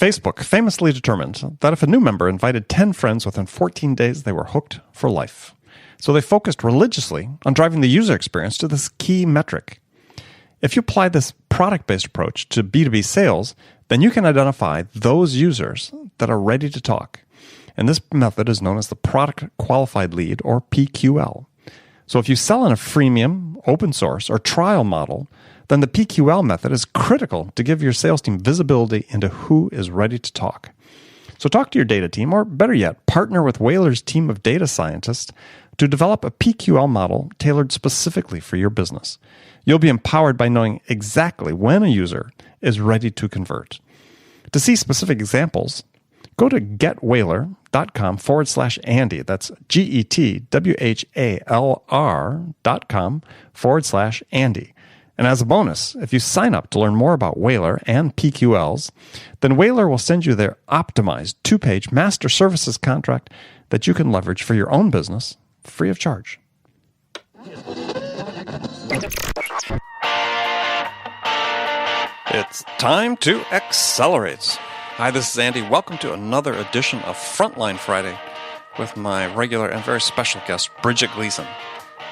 Facebook famously determined that if a new member invited 10 friends within 14 days, they were hooked for life. So they focused religiously on driving the user experience to this key metric. If you apply this product-based approach to B2B sales, then you can identify those users that are ready to talk. And this method is known as the Product Qualified Lead, or PQL. So if you sell in a freemium, open source, or trial model, then the PQL method is critical to give your sales team visibility into who is ready to talk. So talk to your data team, or better yet, partner with Whaler's team of data scientists to develop a PQL model tailored specifically for your business. You'll be empowered by knowing exactly when a user is ready to convert. To see specific examples, go to getwhaler.com/Andy. That's GETWHALR.com/Andy. And as a bonus, if you sign up to learn more about Whaler and PQLs, then Whaler will send you their optimized 2-page master services contract that you can leverage for your own business free of charge. It's time to accelerate. Hi, this is Andy. Welcome to another edition of Frontline Friday with my regular and very special guest, Bridget Gleason.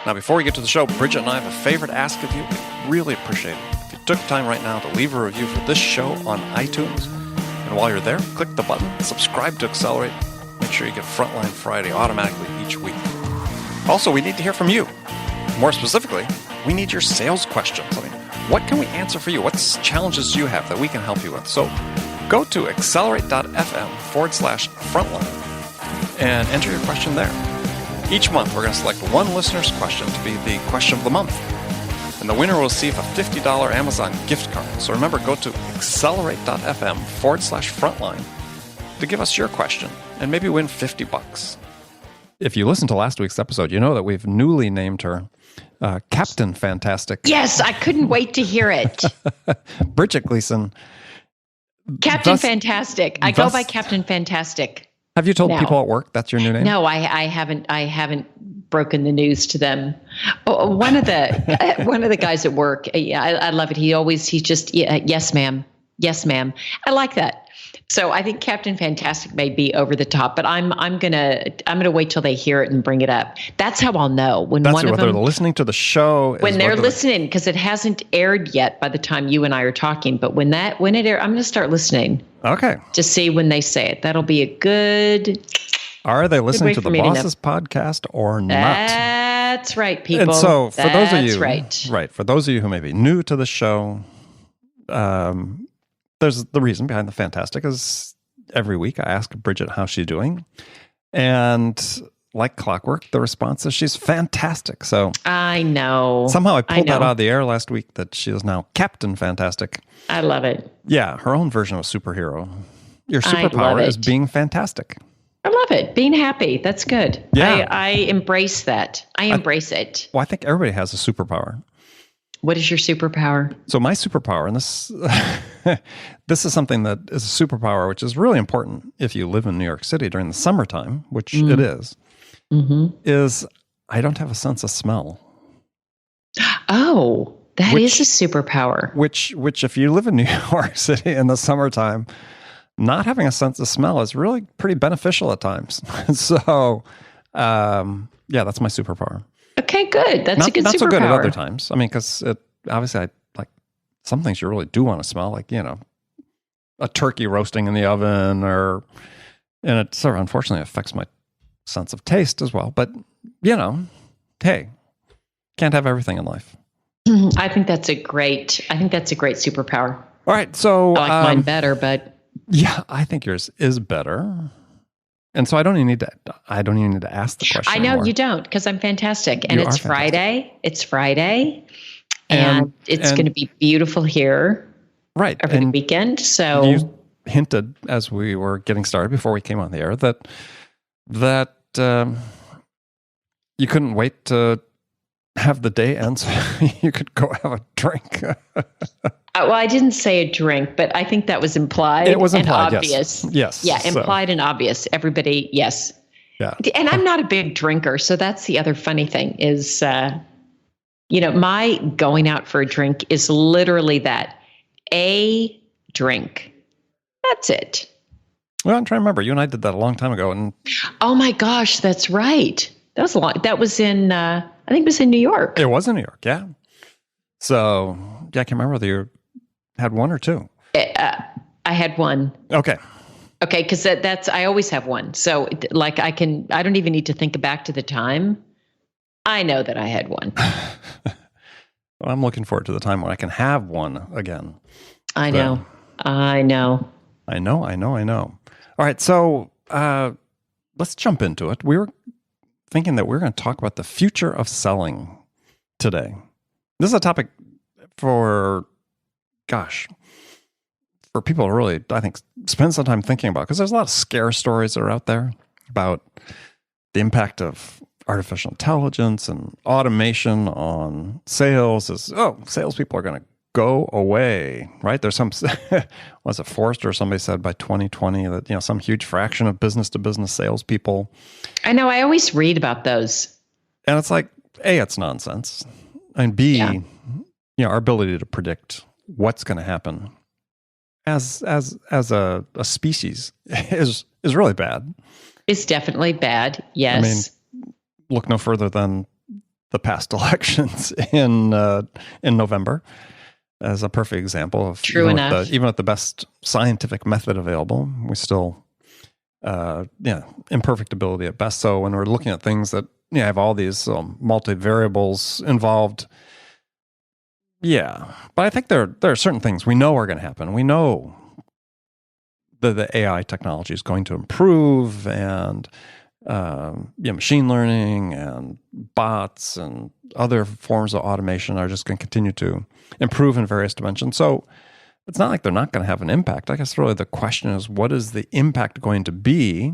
Now, before we get to the show, Bridget and I have a favor to ask of you. We'd really appreciate it if you took time right now to leave a review for this show on iTunes. And while you're there, click the button, subscribe to Accelerate. Make sure you get Frontline Friday automatically each week. Also, we need to hear from you. More specifically, we need your sales questions. I mean, what can we answer for you? What challenges do you have that we can help you with? So go to accelerate.fm/frontline and enter your question there. Each month, we're going to select one listener's question to be the question of the month. And the winner will receive a $50 Amazon gift card. So remember, go to accelerate.fm/frontline to give us your question and maybe win $50. If you listened to last week's episode, you know that we've newly named her Captain Fantastic. Yes, I couldn't wait to hear it. Bridget Gleason. Captain Fantastic. I go by Captain Fantastic. Have you told people at work that's your new name? No, I haven't broken the news to them. One of the guys at work, I love it. He's just yes, ma'am. Yes, ma'am. I like that. So I think Captain Fantastic may be over the top, but I'm gonna wait till they hear it and bring it up. That's how I'll know when that's one of them. Whether they're listening to the show. When they're listening, because it hasn't aired yet by the time you and I are talking. But when it airs, I'm gonna start listening. Okay. To see when they say it. That'll be a good. Are they listening to the Bosses podcast or not? That's right, people. And so for those of you, right, for those of you who may be new to the show, there's the reason behind the fantastic is every week I ask Bridget how she's doing. And like clockwork, the response is she's fantastic. So I know. Somehow I pulled that out of the air last week that she is now Captain Fantastic. I love it. Yeah, her own version of a superhero. Your superpower is being fantastic. I love it. Being happy. That's good. Yeah. I embrace that. I embrace it. Well, I think everybody has a superpower. What is your superpower? So my superpower, and this is something that is a superpower, which is really important if you live in New York City during the summertime, which it is, is I don't have a sense of smell. Oh, that is a superpower. Which if you live in New York City in the summertime, not having a sense of smell is really pretty beneficial at times. So, yeah, that's my superpower. Okay, good. That's a good superpower. Not so good at other times. I mean, because obviously I like some things you really do want to smell, like, a turkey roasting in the oven, and it sort of unfortunately affects my sense of taste as well. But, hey, can't have everything in life. I think that's a great superpower. All right, so I like mine better, but yeah, I think yours is better. And so I don't even need to ask the question. I know anymore. You don't, because I'm fantastic. And it's Friday. It's Friday. And it's going to be beautiful here. Right. Over the weekend. So you hinted as we were getting started before we came on the air that you couldn't wait to have the day end so you could go have a drink. Well, I didn't say a drink, but I think that was implied. It was implied, and obvious. Yes. Yeah, implied and obvious. Everybody, yes. Yeah. And I'm not a big drinker, so that's the other funny thing is, my going out for a drink is literally that. A drink. That's it. Well, I'm trying to remember. You and I did that a long time ago. And oh my gosh, that's right. That was a lot. That was in, I think it was in New York. It was in New York, yeah. So, yeah, I can't remember whether you had one or two. I had one. Okay. Okay, because that's I always have one. So, like, I don't even need to think back to the time. I know that I had one. Well, I'm looking forward to the time when I can have one again. I know. All right, so let's jump into it. We were thinking that we're going to talk about the future of selling today. This is a topic for people to really, I think, spend some time thinking about, because there's a lot of scare stories that are out there about the impact of artificial intelligence and automation on sales. Salespeople are going to go away, right? There's some, was it Forrester or somebody said by 2020 that, some huge fraction of business-to-business salespeople. I know. I always read about those. And it's like, A, it's nonsense. And B, our ability to predict what's going to happen as a species is really bad. It's definitely bad. Yes. I mean, look no further than the past elections in November as a perfect example of true enough. Even with the best scientific method available, we still imperfect ability at best. So when we're looking at things that have all these multivariables involved. Yeah, but I think there are certain things we know are going to happen. We know that the AI technology is going to improve, and machine learning and bots and other forms of automation are just going to continue to improve in various dimensions. So it's not like they're not going to have an impact. I guess really the question is, what is the impact going to be?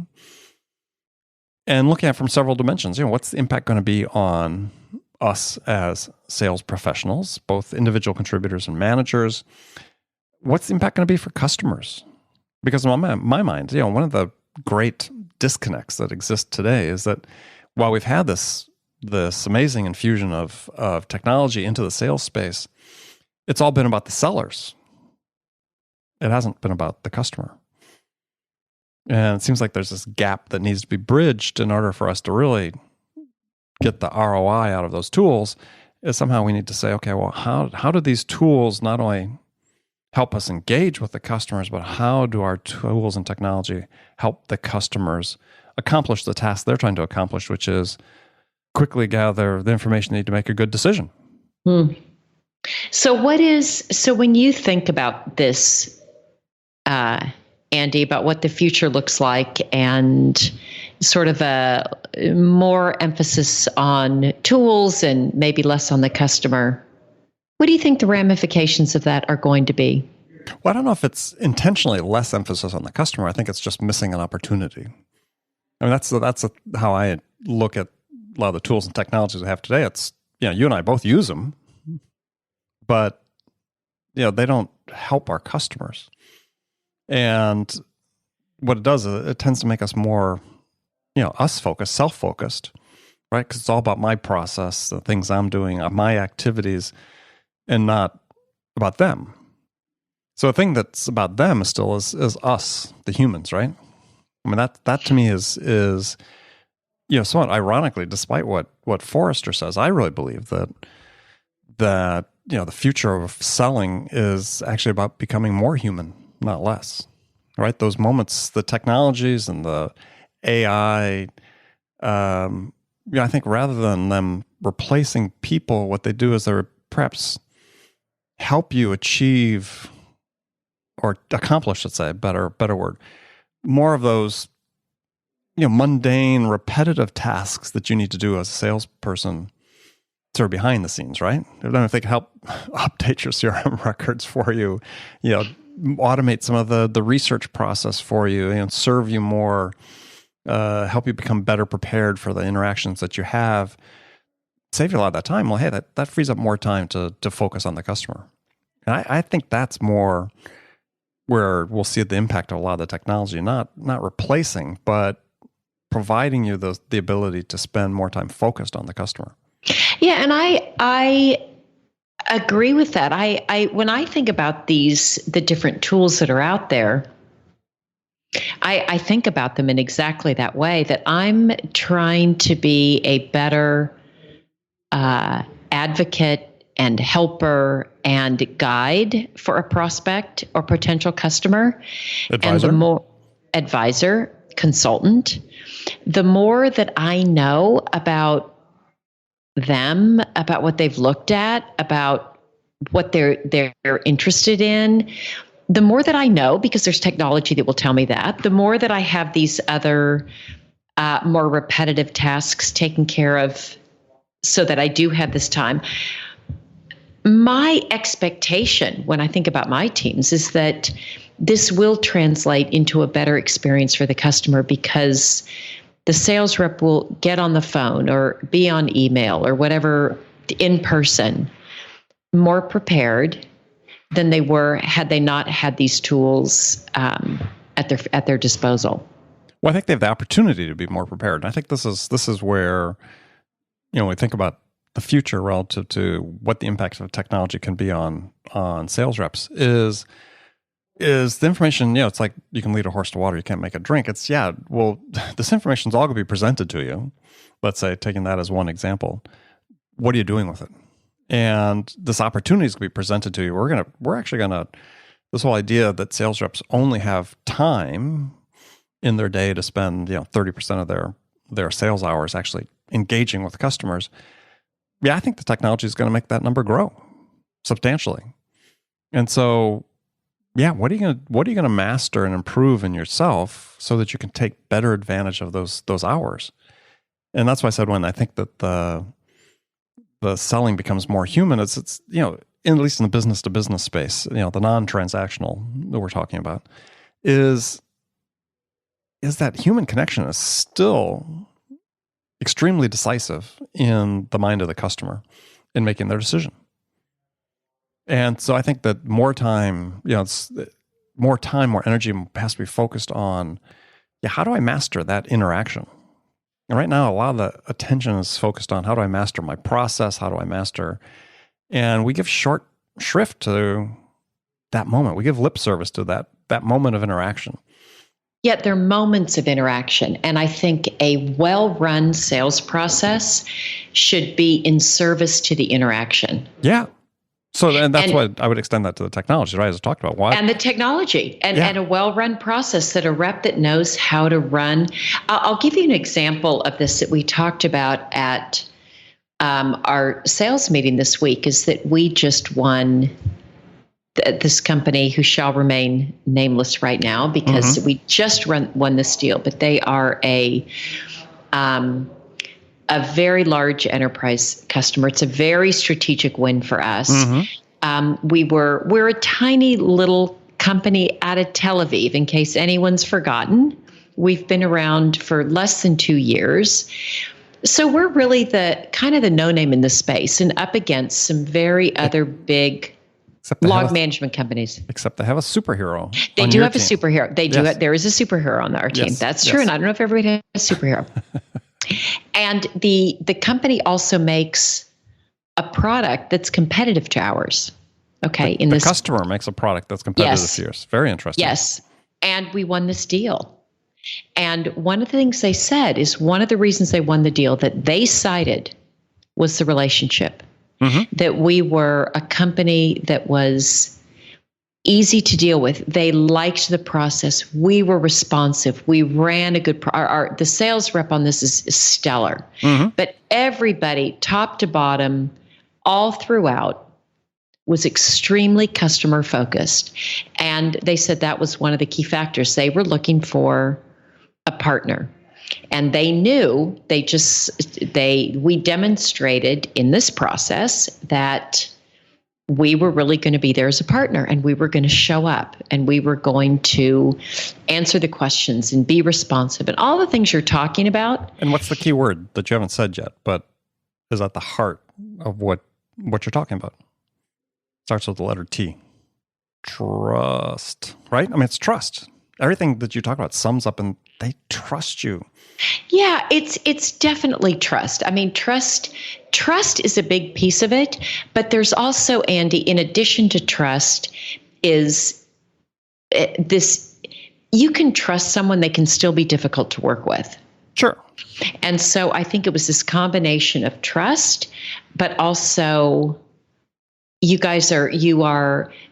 And looking at it from several dimensions, what's the impact going to be on us as sales professionals, both individual contributors and managers? What's the impact going to be for customers? Because in my mind, one of the great disconnects that exist today is that while we've had this amazing infusion of technology into the sales space, it's all been about the sellers. It hasn't been about the customer. And it seems like there's this gap that needs to be bridged in order for us to really get the ROI out of those tools. Is somehow we need to say, okay, well, how do these tools not only help us engage with the customers, but how do our tools and technology help the customers accomplish the task they're trying to accomplish, which is quickly gather the information they need to make a good decision? So when you think about this, Andy, about what the future looks like and sort of a more emphasis on tools and maybe less on the customer, what do you think the ramifications of that are going to be? Well, I don't know if it's intentionally less emphasis on the customer. I think it's just missing an opportunity. I mean, that's how I look at a lot of the tools and technologies we have today. It's, you and I both use them, but, they don't help our customers. And what it does is it tends to make us more, us focused, self-focused, right? Because it's all about my process, the things I'm doing, my activities, and not about them. So a thing that's about them is still is us, the humans, right? I mean, that to me is somewhat ironically, despite what Forrester says, I really believe that the future of selling is actually about becoming more human, not less, right? Those moments, the technologies and the AI, I think rather than them replacing people, what they do is they perhaps help you achieve or accomplish, let's say, better word, more of those, mundane, repetitive tasks that you need to do as a salesperson, sort of behind the scenes, right? I don't know if they can help update your CRM records for you, automate some of the research process for you, and serve you more, help you become better prepared for the interactions that you have, save you a lot of that time. Well, hey, that frees up more time to focus on the customer. And I think that's more where we'll see the impact of a lot of the technology, not replacing, but providing you the ability to spend more time focused on the customer. Yeah, and I agree with that. I when I think about the different tools that are out there, I think about them in exactly that way, that I'm trying to be a better advocate and helper and guide for a prospect or potential customer. Advisor. And the more advisor, consultant, the more that I know about them, about what they've looked at, about what they're interested in, the more that I know, because there's technology that will tell me that, the more that I have these other more repetitive tasks taken care of so that I do have this time. My expectation when I think about my teams is that this will translate into a better experience for the customer, because the sales rep will get on the phone or be on email or whatever in person more prepared than they were had they not had these tools at their disposal. Well, I think they have the opportunity to be more prepared. And I think this is where, we think about the future relative to what the impact of technology can be on sales reps is the information, it's like you can lead a horse to water, you can't make it drink. This information's all going to be presented to you. Let's say, taking that as one example, what are you doing with it? And this opportunity is going to be presented to you. This whole idea that sales reps only have time in their day to spend, 30% of their sales hours actually engaging with customers. Yeah, I think the technology is going to make that number grow substantially. And so, yeah, what are you going to master and improve in yourself so that you can take better advantage of those hours? And that's why I said, when I think that the selling becomes more human, it's at least in the business to business space, the non-transactional that we're talking about, is that human connection is still extremely decisive in the mind of the customer in making their decision. And so I think that more time, more energy has to be focused on, how do I master that interaction? And right now, a lot of the attention is focused on, how do I master my process? How do I master? And we give short shrift to that moment. We give lip service to that moment of interaction. Yet there are moments of interaction. And I think a well-run sales process should be in service to the interaction. Yeah. So that's why I would extend that to the technology, right? As I talked about. Why? And the technology and a well-run process, that a rep that knows how to run. I'll give you an example of this that we talked about at our sales meeting this week, is that we just won this company, who shall remain nameless right now, because we just won this deal, but they are a very large enterprise customer. It's a very strategic win for us. We're a tiny little company out of Tel Aviv, in case anyone's forgotten. We've been around for less than 2 years. So we're really the no name in the space, and up against some very other big log management companies. Except they have a superhero. They do have a superhero. They do. There is a superhero on our team. Yes, That's true. And I don't know if everybody has a superhero. And the company also makes a product that's competitive to ours. Okay. The customer makes a product that's competitive to yours. Very interesting. Yes. And we won this deal. And one of the things they said is, one of the reasons they won the deal that they cited was the relationship. That we were a company that was easy to deal with. They liked the process. We were responsive. We ran a good the sales rep on this is stellar. But everybody, top to bottom, all throughout, was extremely customer focused. And they said that was one of the key factors. They were looking for a partner. And they knew we demonstrated in this process that we were really going to be there as a partner, and we were going to show up, and we were going to answer the questions and be responsive and all the things you're talking about. And what's the key word that you haven't said yet, but is at the heart of what you're talking about? Starts with the letter T. Trust, right? I mean, it's trust. Everything that you talk about sums up in they trust you. Yeah, it's definitely trust. I mean, trust is a big piece of it, but there's also, Andy, in addition to trust, is this you can trust someone, they can still be difficult to work with. Sure. And so I think it was this combination of trust, but also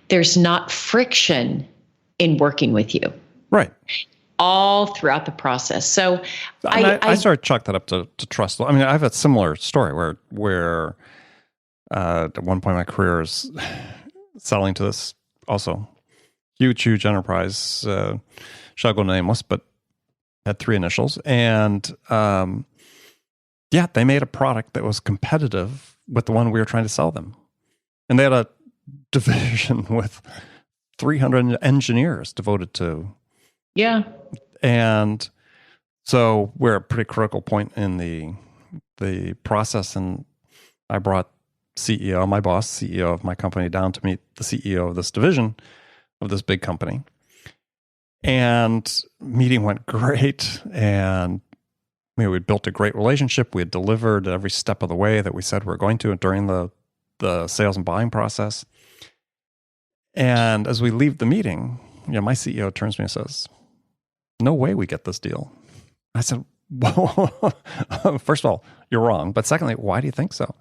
there's not friction in working with you. Right. All throughout the process. So I sort of chalk that up to trust. I mean, I have a similar story where at one point in my career is selling to this also huge enterprise, shall go nameless, but had 3 initials. And they made a product that was competitive with the one we were trying to sell them. And they had a division with 300 engineers devoted to. Yeah. And so we're at a pretty critical point in the process. And I brought my boss, CEO of my company, down to meet the CEO of this division of this big company. And meeting went great. And we built a great relationship. We had delivered every step of the way that we said we were going to during the sales and buying process. And as we leave the meeting, my CEO turns to me and says, "No way we get this deal." I said, "Well, first of all, you're wrong. But secondly, why do you think so?"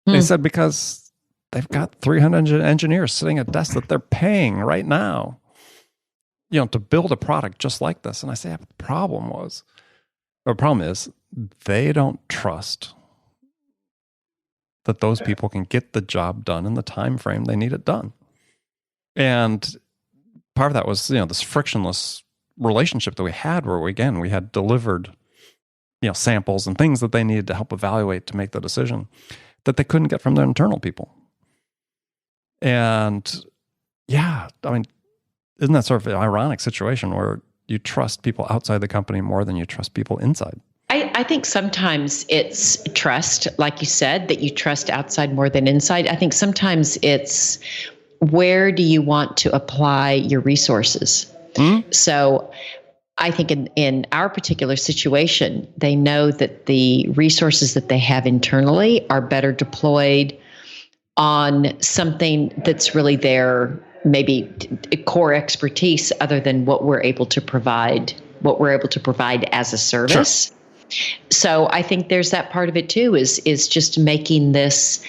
They said, "Because they've got 300 engineers sitting at desks that they're paying right now, to build a product just like this." And I say, the problem is they don't trust that those people can get the job done in the time frame they need it done. And part of that was, this frictionless relationship that we had where we had delivered, samples and things that they needed to help evaluate to make the decision that they couldn't get from their internal people. And isn't that sort of an ironic situation where you trust people outside the company more than you trust people inside? I think sometimes it's trust, like you said, that you trust outside more than inside. I think sometimes it's where do you want to apply your resources? Mm-hmm. So I think in our particular situation, they know that the resources that they have internally are better deployed on something that's really their maybe core expertise other than what we're able to provide as a service. Sure. So I think there's that part of it too, is just making this,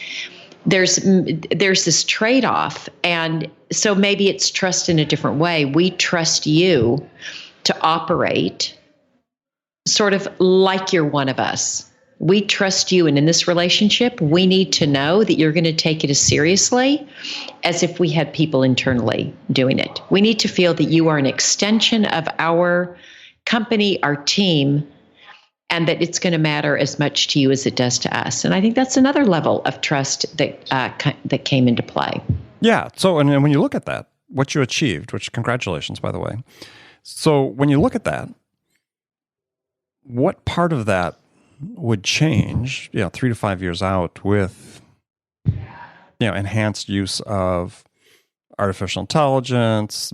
there's this trade-off. And so maybe it's trust in a different way. We trust you to operate sort of like you're one of us. We trust you. And in this relationship, we need to know that you're going to take it as seriously as if we had people internally doing it. We need to feel that you are an extension of our company, our team, and that it's going to matter as much to you as it does to us. And I think that's another level of trust that came into play. Yeah. So, and when you look at that, what you achieved, which congratulations, by the way. So when you look at that, what part of that would change, 3 to 5 years out with, enhanced use of artificial intelligence,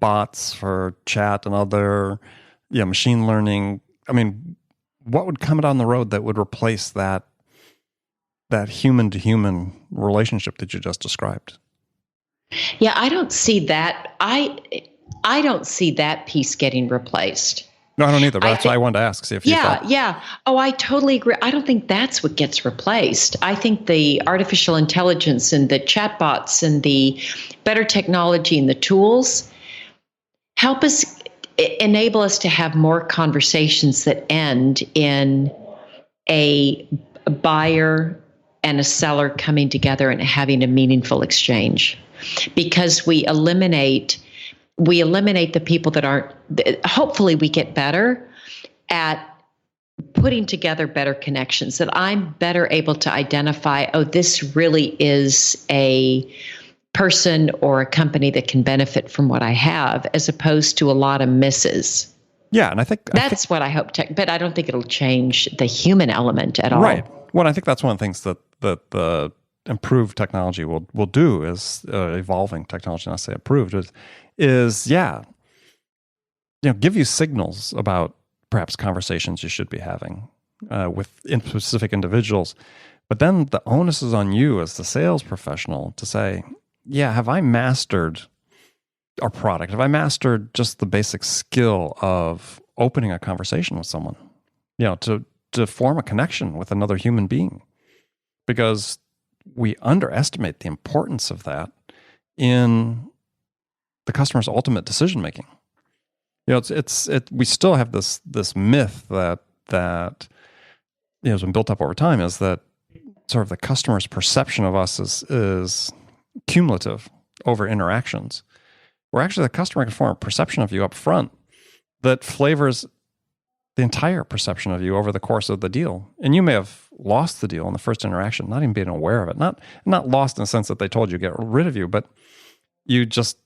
bots for chat and other, machine learning? I mean, what would come down the road that would replace that human to human relationship that you just described? Yeah, I don't see that. I don't see that piece getting replaced. No, I don't either. But that's why I wanted to ask. See if you thought. Yeah. Oh, I totally agree. I don't think that's what gets replaced. I think the artificial intelligence and the chatbots and the better technology and the tools help us, enable us to have more conversations that end in a buyer and a seller coming together and having a meaningful exchange, because we eliminate the people that aren't. Hopefully we get better at putting together better connections, that I'm better able to identify, this really is a person or a company that can benefit from what I have, as opposed to a lot of misses. Yeah, and I think what I hope. But I don't think it'll change the human element at all. Right. Well, I think that's one of the things that the improved technology will do is evolving technology. Not say improved is give you signals about perhaps conversations you should be having with specific individuals. But then the onus is on you as the sales professional to say, have I mastered our product, if I mastered just the basic skill of opening a conversation with someone, to form a connection with another human being, because we underestimate the importance of that in the customer's ultimate decision making. We still have this myth that has been built up over time, is that sort of the customer's perception of us is cumulative over interactions, where actually the customer can form a perception of you up front that flavors the entire perception of you over the course of the deal. And you may have lost the deal in the first interaction, not even being aware of it. Not lost in the sense that they told you to get rid of you, but you just,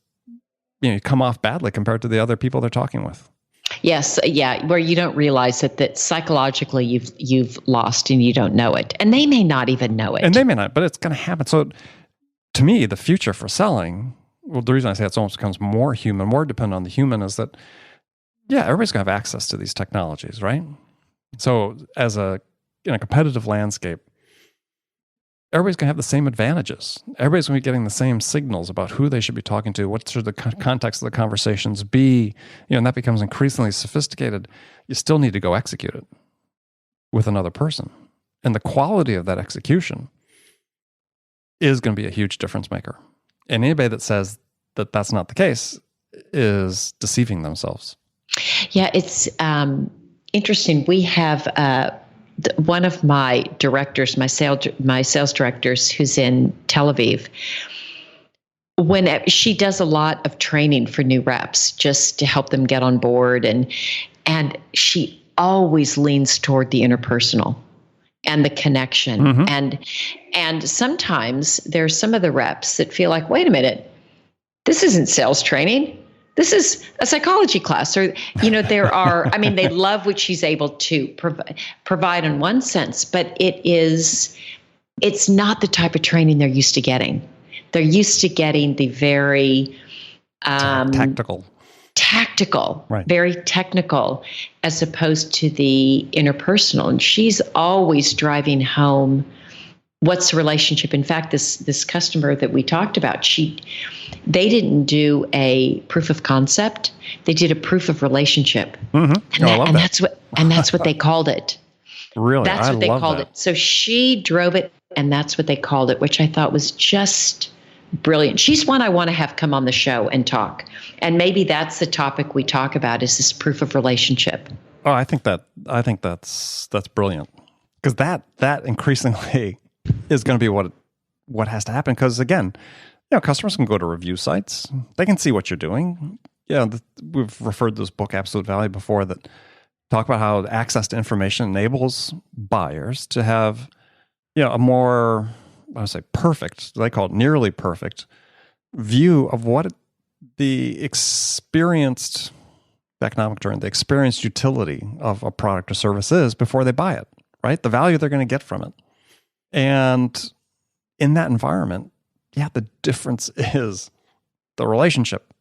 you come off badly compared to the other people they're talking with. Yes, yeah, where you don't realize that psychologically you've lost and you don't know it. And they may not even know it. And they may not, but it's going to happen. So to me, the future for selling, well, the reason I say it almost becomes more human, more dependent on the human, is that, everybody's going to have access to these technologies, right? So as in a competitive landscape, everybody's going to have the same advantages. Everybody's going to be getting the same signals about who they should be talking to, what should the context of the conversations be, and that becomes increasingly sophisticated. You still need to go execute it with another person. And the quality of that execution is going to be a huge difference maker. And anybody that says that that's not the case is deceiving themselves. Yeah, it's interesting. We have one of my directors, my sales directors, who's in Tel Aviv. When she does a lot of training for new reps, just to help them get on board, and she always leans toward the interpersonal and the connection. Mm-hmm. And sometimes there's some of the reps that feel like, wait a minute, this isn't sales training. This is a psychology class. Or, there are, they love what she's able to provide in one sense, but it's not the type of training they're used to getting. They're used to getting the very tactical, right. Very technical, as opposed to the interpersonal. And she's always driving home, what's the relationship? In fact, this customer that we talked about, they didn't do a proof of concept. They did a proof of relationship. Mm-hmm. And that's what they called it. Really? That's what they called it. So she drove it, and that's what they called it, which I thought was just brilliant. She's one I want to have come on the show and talk. And maybe that's the topic we talk about, is this proof of relationship. Oh, I think that's brilliant. Because that increasingly is going to be what has to happen. Because again, customers can go to review sites. They can see what you're doing. We've referred to this book, Absolute Value, before, that talk about how access to information enables buyers to have, a more, I would say, perfect, they call it nearly perfect, view of what the experienced utility of a product or service is before they buy it, right? The value they're going to get from it. And in that environment, the difference is the relationship.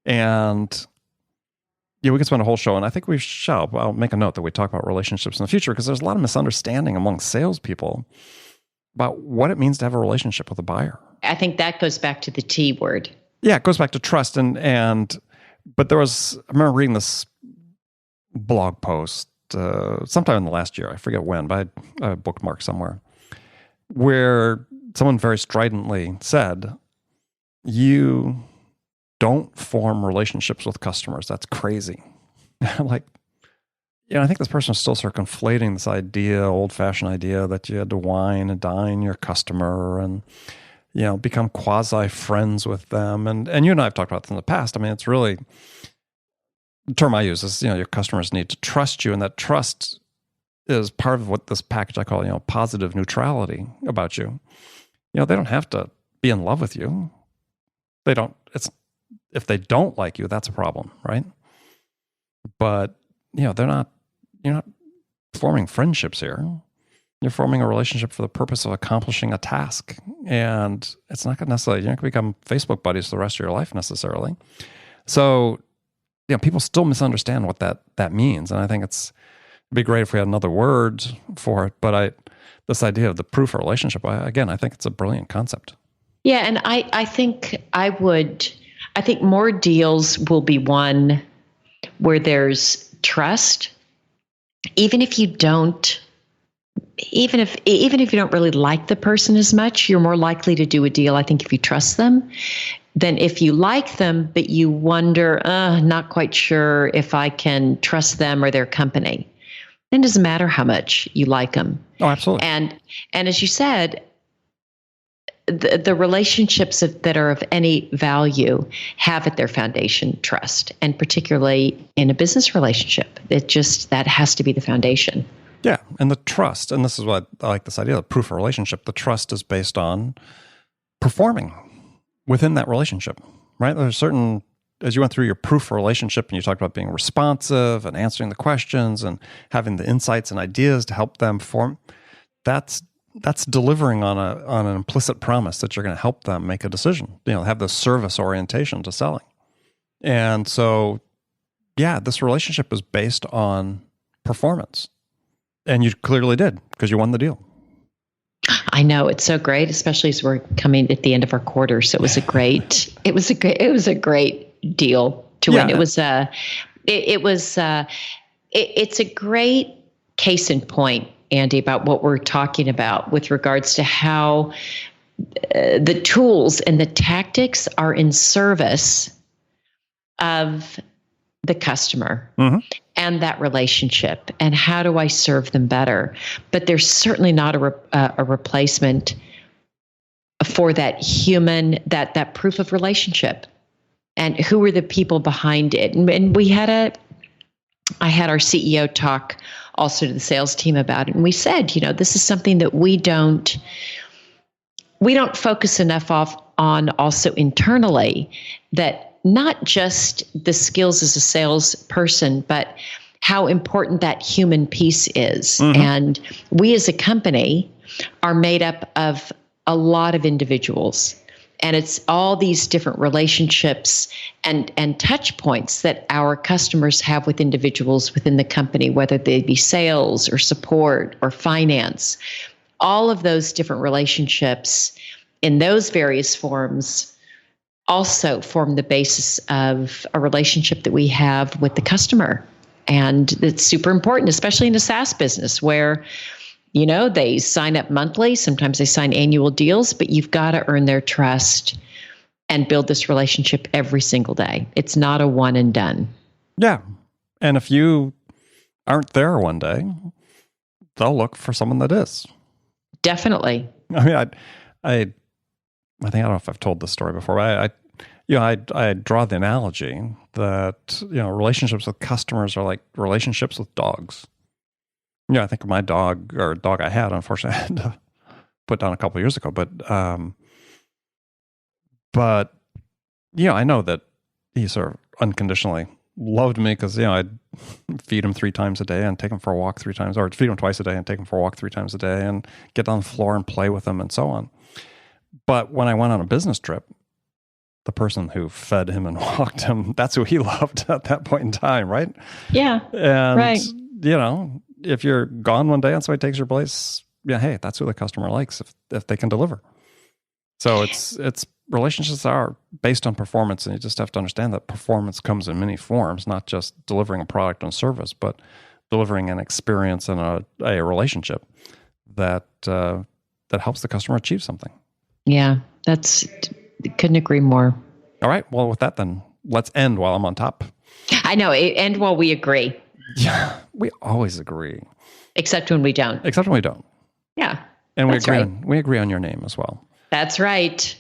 And we could spend a whole show, and I think we shall. I'll make a note that we talk about relationships in the future, because there's a lot of misunderstanding among salespeople about what it means to have a relationship with a buyer. I think that goes back to the T word. Yeah, it goes back to trust. But I remember reading this blog post sometime in the last year, I forget when, but I bookmarked somewhere, where someone very stridently said, you don't form relationships with customers. That's crazy. I'm like, I think this person is still sort of conflating this old-fashioned idea that you had to wine and dine your customer and, become quasi-friends with them. And you and I have talked about this in the past. It's really, the term I use is, your customers need to trust you, and that trust is part of what this package I call, positive neutrality about you. They don't have to be in love with you. If they don't like you, that's a problem, right? But, you're not forming friendships here. You're forming a relationship for the purpose of accomplishing a task. And it's not going to necessarily, you're not going to become Facebook buddies the rest of your life necessarily. So, people still misunderstand what that means. And I think it'd be great if we had another word for it. But this idea of the proof of relationship, I think it's a brilliant concept. Yeah, and I think I I think more deals will be won where there's trust, even if you don't really like the person as much, you're more likely to do a deal, I think, if you trust them, than if you like them, but you wonder, not quite sure if I can trust them or their company. Then it doesn't matter how much you like them. Oh, absolutely. And as you said, the relationships that are of any value have at their foundation trust, and particularly in a business relationship, that has to be the foundation. Yeah, and the trust, and this is what I like this idea of proof of relationship. The trust is based on performing within that relationship, right? There's certain, as you went through your proof of relationship and you talked about being responsive and answering the questions and having the insights and ideas to help them form, that's delivering on an implicit promise that you're going to help them make a decision, have the service orientation to selling. And so, yeah, this relationship is based on performance. And you clearly did, because you won the deal. I know, it's so great, especially as we're coming at the end of our quarter. So it was a great deal to win. It's a great case in point, Andy, about what we're talking about with regards to how the tools and the tactics are in service of the customer. Mm-hmm. And that relationship, and how do I serve them better? But there's certainly not a replacement for that human, that proof of relationship, and who are the people behind it. And I had our CEO talk also to the sales team about it, and we said, this is something that we don't focus enough on also internally, that not just the skills as a salesperson, but how important that human piece is. Mm-hmm. And we as a company are made up of a lot of individuals. And it's all these different relationships and touch points that our customers have with individuals within the company, whether they be sales or support or finance. All of those different relationships in those various forms also form the basis of a relationship that we have with the customer. And it's super important, especially in a SaaS business where, they sign up monthly, sometimes they sign annual deals, but you've got to earn their trust and build this relationship every single day. It's not a one and done. Yeah. And if you aren't there one day, they'll look for someone that is. Definitely. I mean, I don't know if I've told this story before, but I draw the analogy that, relationships with customers are like relationships with dogs. I think of my dog, or a dog I had, unfortunately, I had to put down a couple of years ago. But I know that he sort of unconditionally loved me because, I'd feed him 3 times a day and take him for a walk 3 times, or feed him twice a day and take him for a walk 3 times a day and get on the floor and play with him and so on. But when I went on a business trip, the person who fed him and walked him, that's who he loved at that point in time, right? Yeah. And, right. If you're gone one day and somebody takes your place, hey, that's who the customer likes if they can deliver. So it's relationships are based on performance, and you just have to understand that performance comes in many forms, not just delivering a product and service, but delivering an experience and a relationship that helps the customer achieve something. Yeah, couldn't agree more. All right. Well, with that, then let's end while I'm on top. I know. End while we agree. Yeah, we always agree. Except when we don't. Yeah. And we agree on your name as well. That's right.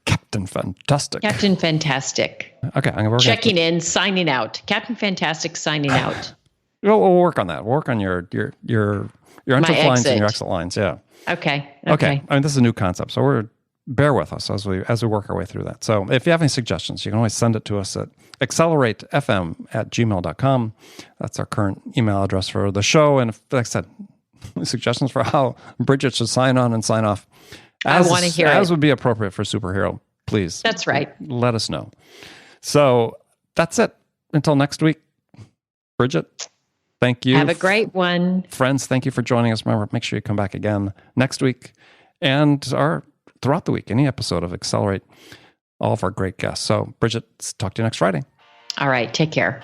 Captain Fantastic. Captain Fantastic. Okay. Checking in, signing out. Captain Fantastic signing out. We'll work on that. We'll work on your entrance lines and your exit lines. Yeah. Okay. I mean, this is a new concept, so bear with us as we work our way through that. So if you have any suggestions, you can always send it to us at acceleratefm@gmail.com. That's our current email address for the show. And if, like I said, suggestions for how Bridget should sign on and sign off, I want to hear as would be appropriate for Superhero, please. That's right. Let us know. So that's it. Until next week, Bridget, thank you. Have a great one. Friends, thank you for joining us. Remember, make sure you come back again next week and throughout the week, any episode of Accelerate. all of our great guests. So, Bridget, talk to you next Friday. All right. Take care.